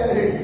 Hey,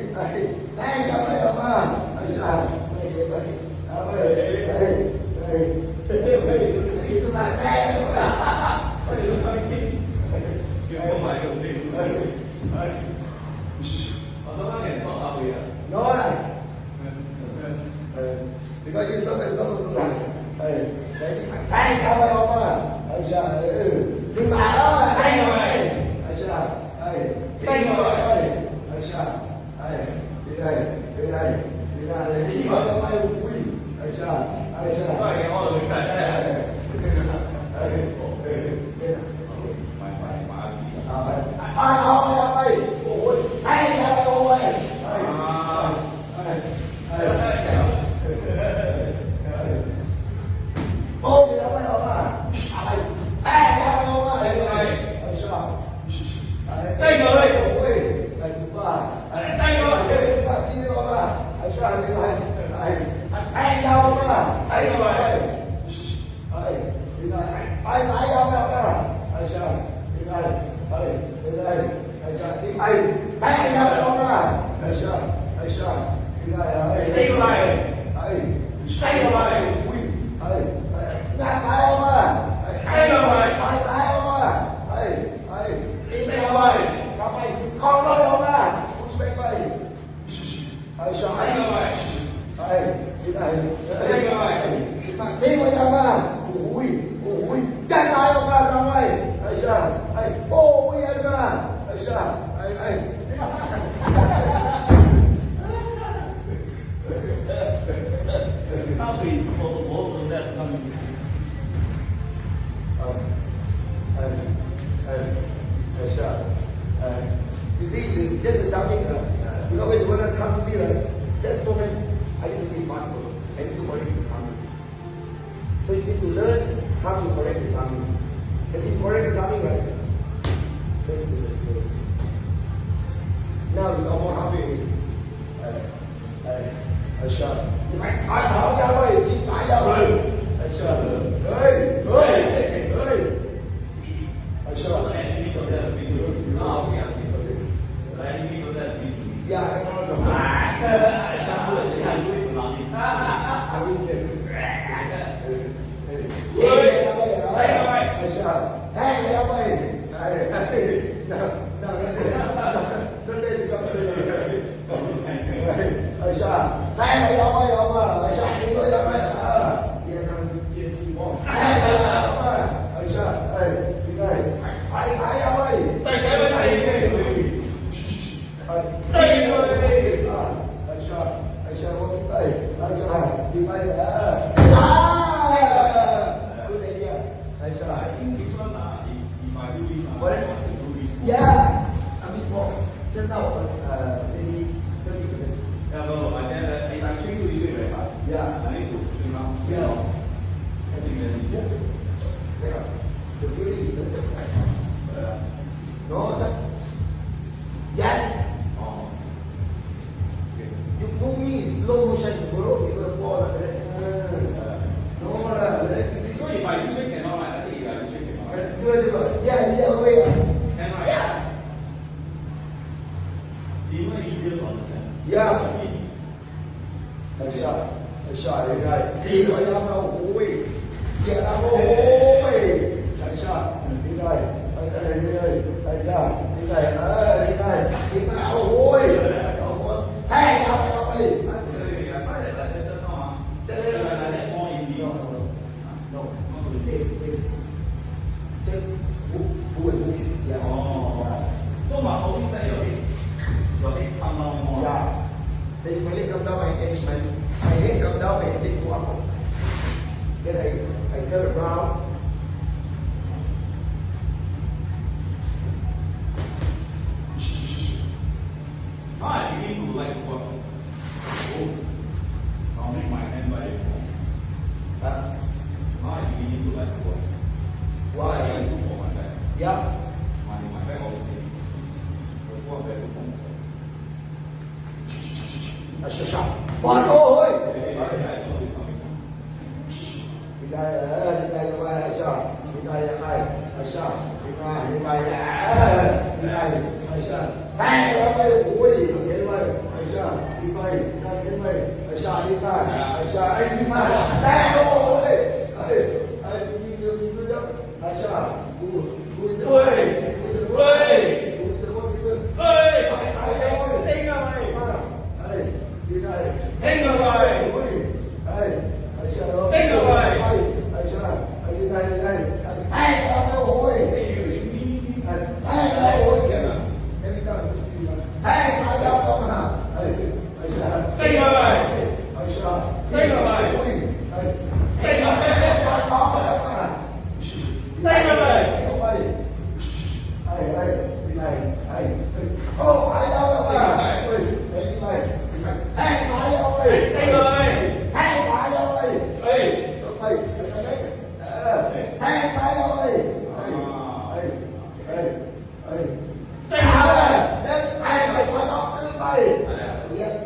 Yes.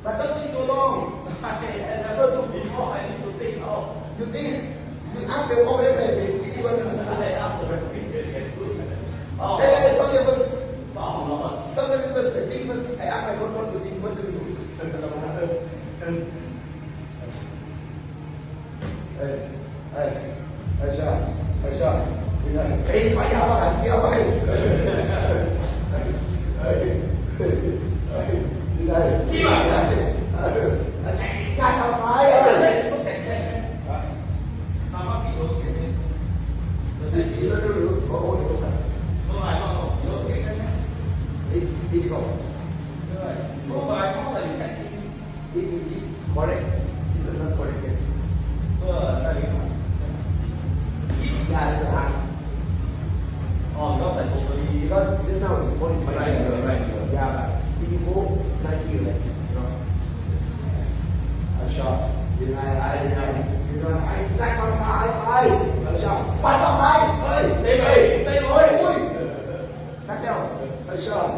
But don't take too long. I never do before. I need to think. Oh, you think? You ask them already. You even say after the Oh, hey, somebody was. Somebody was. I think was. I asked. I don't want to think. What to do? Aisha. Hey, phải giáo à? Giáo vậy? Đi đây. Đi mà. Cắt đầu phải ơi. Sao mà bị đốt cái này? Nó chỉ nó có ổn không ạ? Không phải không. Đốt cái này. Đi không. Không phải không là cái gì. Đi gì? Correct. This is not correct. Đây là Yeah, it's hard. Oh, you got because this now is 45. Right. Yeah, if you go 90, you know. A shot. I like on high. A shot. Fight on high. Hey. Back down. A shot.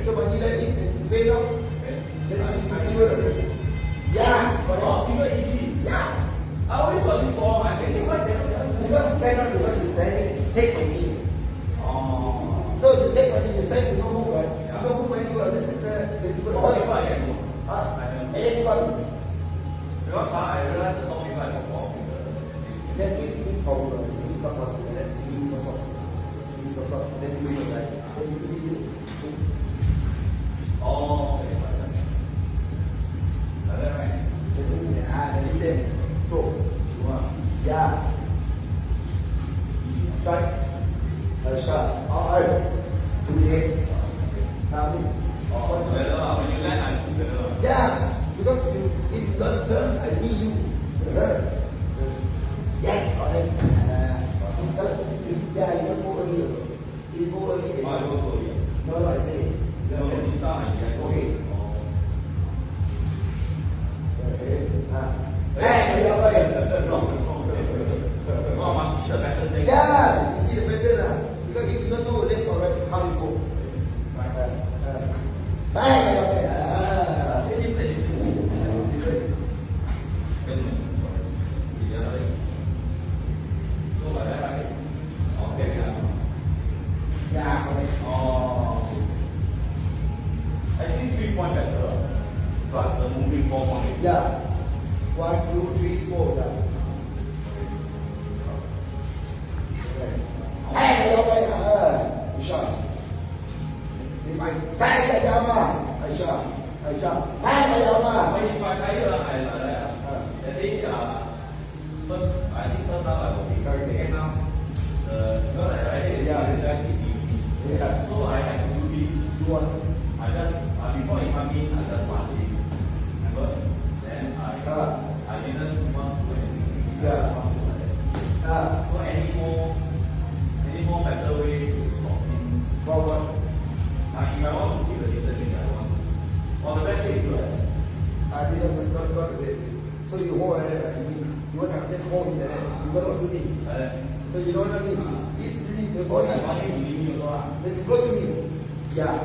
So when you let it pay off, then you will. Yeah, but easy. Yeah. I always thought before, I think because cannot do what you say, take my knee. So you take what you say, you don't move, right? You don't move anywhere. This is the all you buy. Anyone? Because I realized the only buy for then you over, you support, then you support, then you like, then you Oh, yeah. Right. Yeah, because in the turn I need you. Yes, correct. Yeah, you go earlier. You go earlier. No, I say. Okay. Yeah, you see the better now. Because if you don't know left or right, how you go? Yeah, correct. I think 3 point better, but the moving 4 point. Yeah. 1, 2, 3, 4. Yeah. Hey, okay. Aisha. If I try to jump, Aisha. Try to jump. When if I try to I think first time I will be very big now. Because I yeah. So I have to do this. I just before it come in, I just want it. Remember? Then I didn't want to do anything. Yeah. So any more better way to solve things. Forward. If I want to keep the distance, I want. Or the best way is to This is not the best. So you hold it. You want to just hold it. You don't do it. So you don't know it. The body. Then you go to me. Yeah.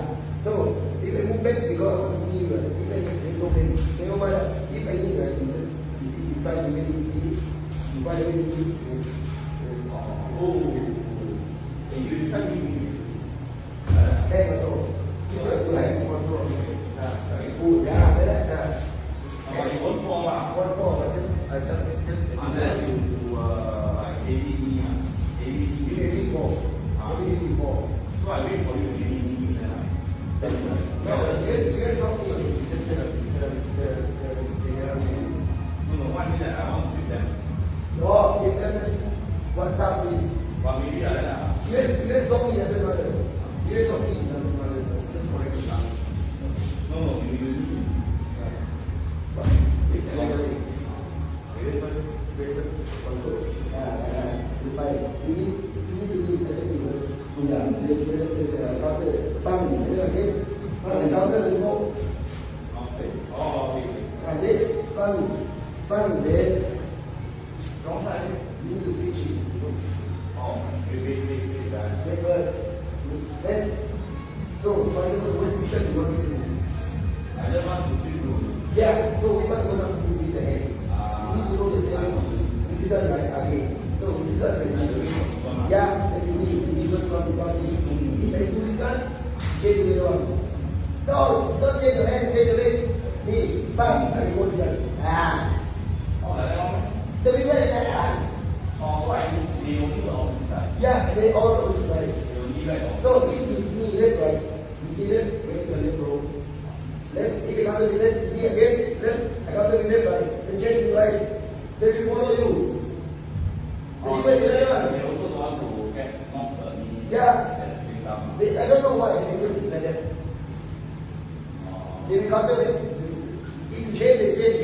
So if I move back because of me, if I go back, no matter if I need, you just find a way to you tell me. Control. You like control. Yeah, that's One for I just unless you do ABC4. So I wait for you to give me. Here's one, then Wrong side. you need to switch it. Oh, wait, that. Then first, then, so for example, what mission you want to do? I just want to see through. Yeah, so we want to do with the head. You need to know the same. This is not right again. So this is not right. Yeah, then you need to know what you If I do this one, change the way on. No, don't change the hand, change the way. Me, bam, I go this one. Ah. Oh, like that. The people like that. Oh, so I they only the opposite side. Yeah, they all on this side. They only like opposite. So if you me left right, you left, wait till left row. Left, if you come to the left, me again, left, I come to the left right, then change to right. Then we follow you. The people is like that. They also don't want to get knocked the knee. Yeah. At the same time. I don't know why they do this like that. Oh. They will come to it. If you change the same,